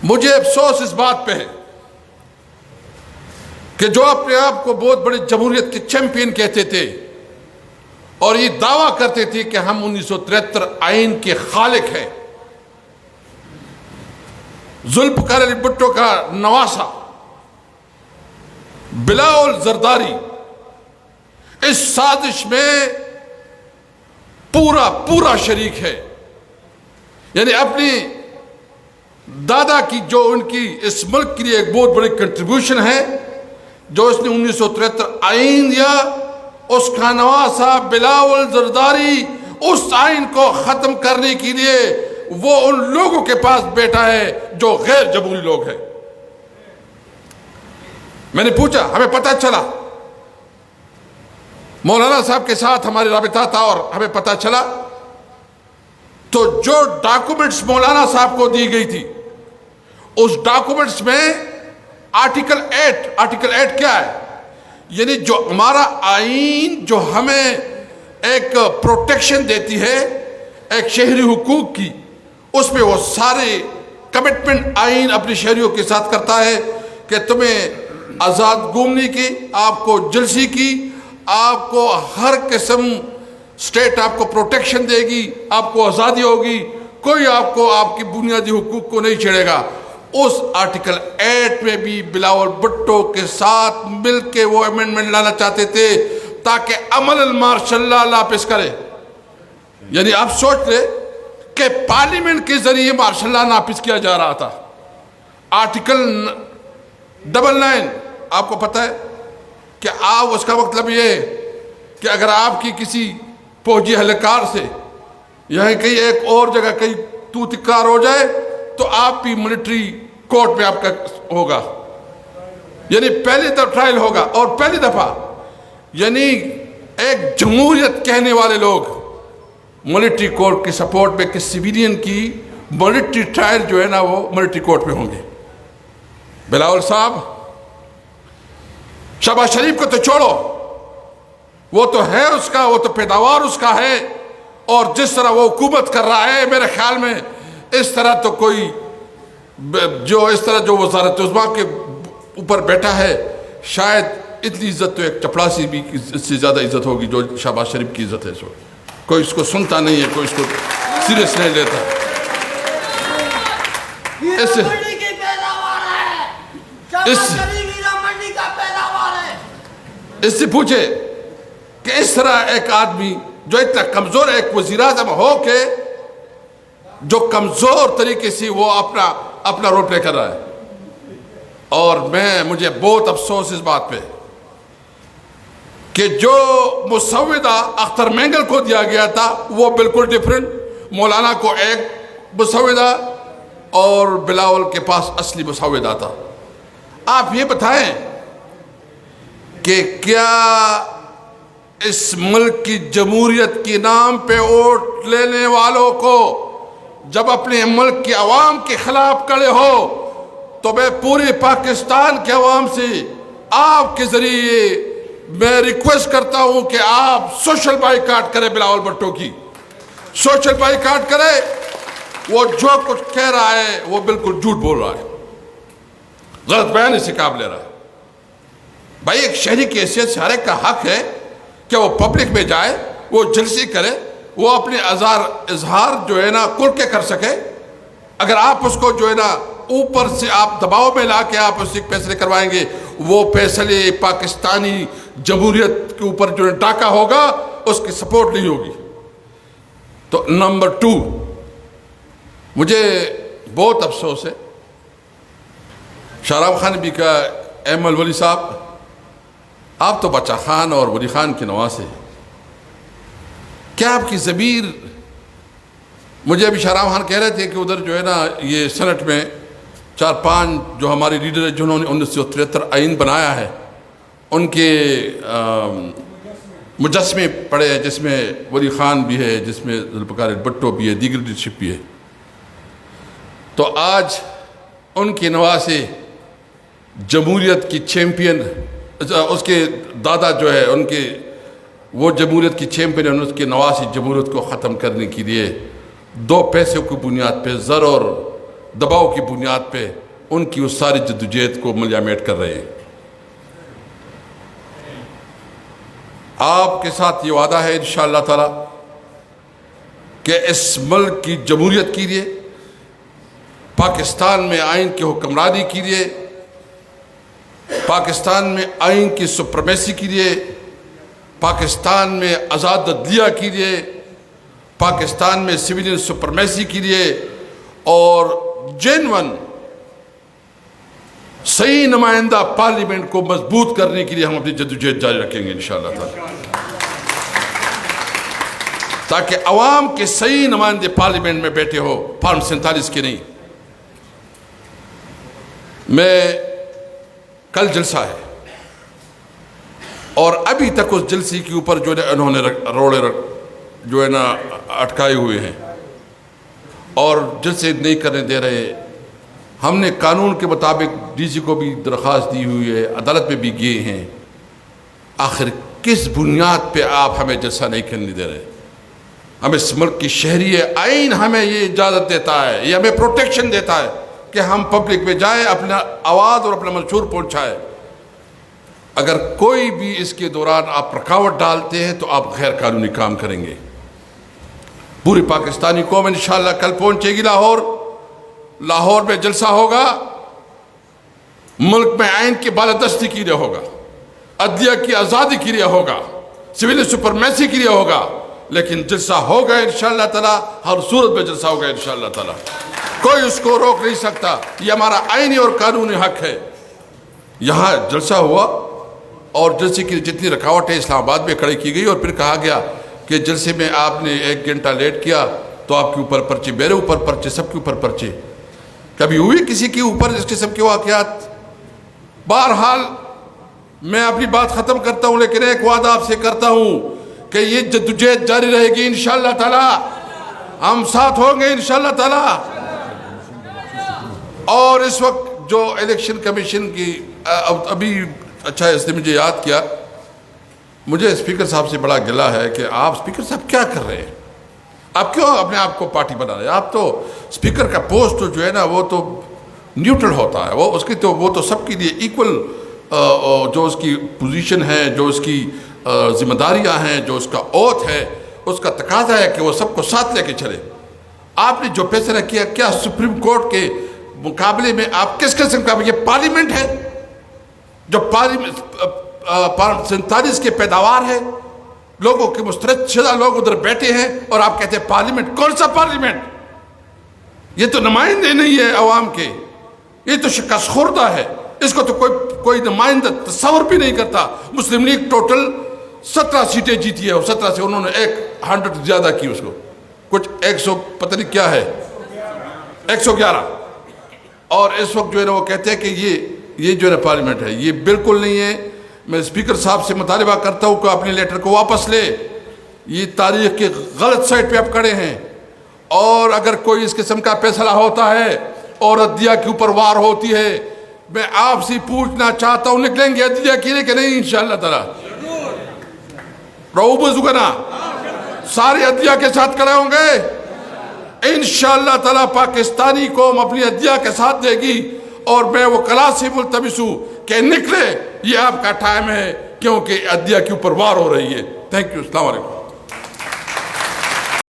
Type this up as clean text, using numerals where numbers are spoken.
مجھے افسوس اس بات پہ ہے کہ جو اپنے آپ کو بہت بڑے جمہوریت کے چیمپئن کہتے تھے اور یہ دعویٰ کرتے تھے کہ ہم 1973 آئین کے خالق ہیں، ذوالفقار علی بھٹو کا نواسا بلاول زرداری اس سازش میں پورا شریک ہے. یعنی اپنی دادا کی جو ان کی اس ملک کے لیے ایک بہت بڑی کنٹریبیوشن ہے، جو اس نے 1973 آئین دیا، اس کا نواسا بلاول زرداری اس آئین کو ختم کرنے کے لیے وہ ان لوگوں کے پاس بیٹھا ہے جو غیر جمہوری لوگ ہیں. میں نے پوچھا، ہمیں پتہ چلا، مولانا صاحب کے ساتھ ہماری رابطہ تھا اور ہمیں پتہ چلا تو جو ڈاکومنٹس مولانا صاحب کو دی گئی تھی اس ڈاکومنٹس میں آرٹیکل 8 کیا ہے؟ یعنی جو ہمارا آئین جو ہمیں ایک پروٹیکشن دیتی ہے ایک شہری حقوق کی، اس میں وہ سارے کمٹمنٹ آئین اپنی شہریوں کے ساتھ کرتا ہے کہ تمہیں آزاد گھومنے کی، آپ کو جلسی کی، آپ کو ہر قسم اسٹیٹ آپ کو پروٹیکشن دے گی، آپ کو آزادی ہوگی، کوئی آپ کو آپ کی بنیادی حقوق کو نہیں چھیڑے گا. اس آرٹیکل 8 میں بھی بلاول بھٹو کے ساتھ مل کے وہ امینڈمنٹ لانا چاہتے تھے تاکہ عمل المارشل لا نافذ کرے. یعنی آپ سوچ لیں کہ پارلیمنٹ کے ذریعے مارشل لا نافذ کیا جا رہا تھا. آرٹیکل 99 آپ کو پتہ ہے کہ آپ اس کا مطلب یہ ہے کہ اگر آپ کی کسی فوجی اہلکار سے یہاں کہیں ایک اور جگہ کہیں توتکار ہو جائے تو آپ بھی ملٹری کورٹ میں آپ کا ہوگا. یعنی پہلی دفعہ ٹرائل ہوگا اور پہلی دفعہ یعنی ایک جمہوریت کہنے والے لوگ ملٹری کورٹ کی سپورٹ میں کہ سویلین کی ملٹری ٹرائل جو ہے نا وہ ملٹری کورٹ میں ہوں گے. بلاول صاحب، شہباز شریف کو تو چھوڑو، وہ تو ہے اس کا، وہ تو پیداوار اس کا ہے، اور جس طرح وہ حکومت کر رہا ہے میرے خیال میں اس طرح تو کوئی جو وزارت عظمیٰ کے اوپر بیٹھا ہے شاید اتنی عزت تو ایک چپڑاسی بھی اس سے زیادہ عزت ہوگی جو شہباز شریف کی عزت ہے. کوئی اس کو سنتا نہیں ہے، کوئی اس کو سیریس نہیں لیتا. اس سے پوچھے کہ اس طرح ایک آدمی جو اتنا کمزور ہے، ایک وزیر اعظم ہو کے جو کمزور طریقے سے وہ اپنا رول پلے کر رہا ہے. اور مجھے بہت افسوس اس بات پہ کہ جو مسودہ اختر مینگل کو دیا گیا تھا وہ بالکل ڈیفرنٹ، مولانا کو ایک مسودہ اور بلاول کے پاس اصلی مسودہ تھا. آپ یہ بتائیں کہ کیا اس ملک کی جمہوریت کے نام پہ ووٹ لینے والوں کو جب اپنے ملک کے عوام کے خلاف کھڑے ہو تو میں پورے پاکستان کے عوام سے آپ کے ذریعے میں ریکویسٹ کرتا ہوں کہ آپ سوشل بائیکاٹ کریں. بلاول بھٹو کی سوشل بائیکاٹ کریں. وہ جو کچھ کہہ رہا ہے وہ بالکل جھوٹ بول رہا ہے، غلط بیان سے کام لے رہا ہے. بھائی ایک شہری کی حیثیت سے ہر ایک کا حق ہے کہ وہ پبلک میں جائے، وہ جلسے کرے، وہ اپنے اظہار جو ہے نا کھل کے کر سکے. اگر آپ اس کو جو ہے نا اوپر سے آپ دباؤ میں لا کے آپ اس سے فیصلے کروائیں گے، وہ فیصلے پاکستانی جمہوریت کے اوپر جو ڈاکہ ہوگا اس کی سپورٹ نہیں ہوگی. تو نمبر 2، مجھے بہت افسوس ہے شاہرام خان بھی کا احمد ولی صاحب، آپ تو بچہ خان اور ولی خان کے نواسے، کیا آپ کی ضمیر، مجھے ابھی شاہرام خان کہہ رہے تھے کہ ادھر جو ہے نا یہ سینٹ میں 4-5 جو ہمارے لیڈر ہیں جنہوں نے 1973 آئین بنایا ہے ان کے مجسمے پڑے ہیں، جس میں ولی خان بھی ہے، جس میں ذوالفقار بھٹو بھی ہے، دیگر لیڈرشپ بھی ہے. تو آج ان کے نواسے جمہوریت کی چیمپئن، اس کے دادا جو ہے ان کے وہ جمہوریت کی چیمپئن ہیں، اس کے نواسے جمہوریت کو ختم کرنے کے لیے 2 پیسے کی بنیاد پہ زر اور دباؤ کی بنیاد پہ ان کی اس ساری جدوجہد کو ملیامیٹ کر رہے ہیں۔ آپ کے ساتھ یہ وعدہ ہے انشاءاللہ تعالی کہ اس ملک کی جمہوریت کے لیے، پاکستان میں آئین کی حکمرانی کے لیے، پاکستان میں آئین کی سپریمیسی کے لیے، پاکستان میں آزاد عدلیہ کے لیے، پاکستان میں سویلین سپریمیسی کے لیے اور جینون صحیح نمائندہ پارلیمنٹ کو مضبوط کرنے کے لیے ہم اپنی جدوجہد جاری رکھیں گے انشاءاللہ تعالی، تاکہ عوام کے صحیح نمائندے پارلیمنٹ میں بیٹھے ہو، فارم 47 کے نہیں۔ میں کل جلسہ ہے اور ابھی تک اس جلسے کے اوپر جو ہے انہوں نے روڑے جو ہے نا اٹکائے ہوئے ہیں اور جلسے نہیں کرنے دے رہے۔ ہم نے قانون کے مطابق ڈی سی کو بھی درخواست دی ہوئی ہے، عدالت میں بھی گئے ہیں، آخر کس بنیاد پہ آپ ہمیں جلسہ نہیں کرنے دے رہے؟ ہم اس ملک کی شہری آئین ہمیں یہ اجازت دیتا ہے، یہ ہمیں پروٹیکشن دیتا ہے کہ ہم پبلک میں جائیں، اپنا آواز اور اپنا منشور پہنچائیں۔ اگر کوئی بھی اس کے دوران آپ رکاوٹ ڈالتے ہیں تو آپ غیر قانونی کام کریں گے۔ پوری پاکستانی قوم انشاءاللہ کل پہنچے گی لاہور، لاہور میں جلسہ ہوگا، ملک میں آئین کی بالادستی کے لیے ہوگا، عدلیہ کی آزادی کے لیے ہوگا، سویل سپرمیسی کے لیے ہوگا، لیکن جلسہ ہوگا انشاءاللہ تعالی، ہر صورت میں جلسہ ہوگا انشاءاللہ تعالی، کوئی اس کو روک نہیں سکتا، یہ ہمارا آئینی اور قانونی حق ہے۔ یہاں جلسہ ہوا اور جلسے کی جتنی رکاوٹیں اسلام آباد میں کھڑی کی گئی اور پھر کہا گیا کہ جلسے میں آپ نے 1 گھنٹہ لیٹ کیا تو آپ کے اوپر پرچے، میرے اوپر پرچے، سب کے اوپر پرچے۔ کبھی ہوئی کسی کے اوپر اس قسم کے واقعات؟ بہرحال میں اپنی بات ختم کرتا ہوں، لیکن ایک وعدہ آپ سے کرتا ہوں کہ یہ جدوجہد جاری رہے گی انشاءاللہ تعالی، ہم ساتھ ہوں گے انشاءاللہ تعالی۔ اور اس وقت جو الیکشن کمیشن کی ابھی اچھا اس نے مجھے یاد کیا، مجھے اسپیکر صاحب سے بڑا گلہ ہے کہ آپ اسپیکر صاحب کیا کر رہے ہیں؟ آپ کیوں اپنے آپ کو پارٹی بنا رہے ہیں؟ آپ تو اسپیکر کا پوسٹ جو ہے نا وہ تو نیوٹرل ہوتا ہے، وہ تو سب کے لیے ایکول، جو اس کی پوزیشن ہے، جو اس کی ذمہ داریاں ہیں، جو اس کا اوتھ ہے، اس کا تقاضا ہے کہ وہ سب کو ساتھ لے کے چلے۔ آپ نے جو فیصلہ کیا، کیا سپریم کورٹ کے مقابلے میں آپ کس قسم کا؟ یہ پارلیمنٹ ہے جو 47 کے پیداوار ہے، لوگوں کے مسترد شدہ لوگ ادھر بیٹھے ہیں اور آپ کہتے ہیں پارلیمنٹ؟ کون سا پارلیمنٹ؟ یہ تو نمائندے نہیں ہے عوام کے، یہ تو شکست خوردہ ہے، اس کو تو کوئی نمائندہ تصور بھی نہیں کرتا۔ مسلم لیگ ٹوٹل 17 سیٹیں جیتی ہے اور 17 سے انہوں نے 100 زیادہ کی، اس کو کچھ 100 پتہ نہیں کیا ہے، 111۔ اور اس وقت جو ہے نا وہ کہتے ہیں کہ یہ جو ہے نا پارلیمنٹ ہے، یہ بالکل نہیں ہے۔ میں اسپیکر صاحب سے مطالبہ کرتا ہوں کہ اپنے لیٹر کو واپس لے، یہ تاریخ کے غلط سائٹ پہ آپ کھڑے ہیں، اور اگر کوئی اس قسم کا فیصلہ ہوتا ہے اور عدلیہ کے اوپر وار ہوتی ہے، میں آپ سے پوچھنا چاہتا ہوں نکلیں گے عدلیہ کے لیے کہ نہیں انشاءاللہ تعالی؟ رہو بزرگنا سارے عدلیہ کے ساتھ کھڑے ہوں گے انشاءاللہ تعالی۔ پاکستانی قوم اپنی عدلیہ کے ساتھ دے گی، اور میں وہ کلا سے ملتمس ہوں کہ نکلے، یہ آپ کا ٹائم ہے، کیونکہ عدلیہ کے اوپر وار ہو رہی ہے۔ تھینک یو، السلام علیکم۔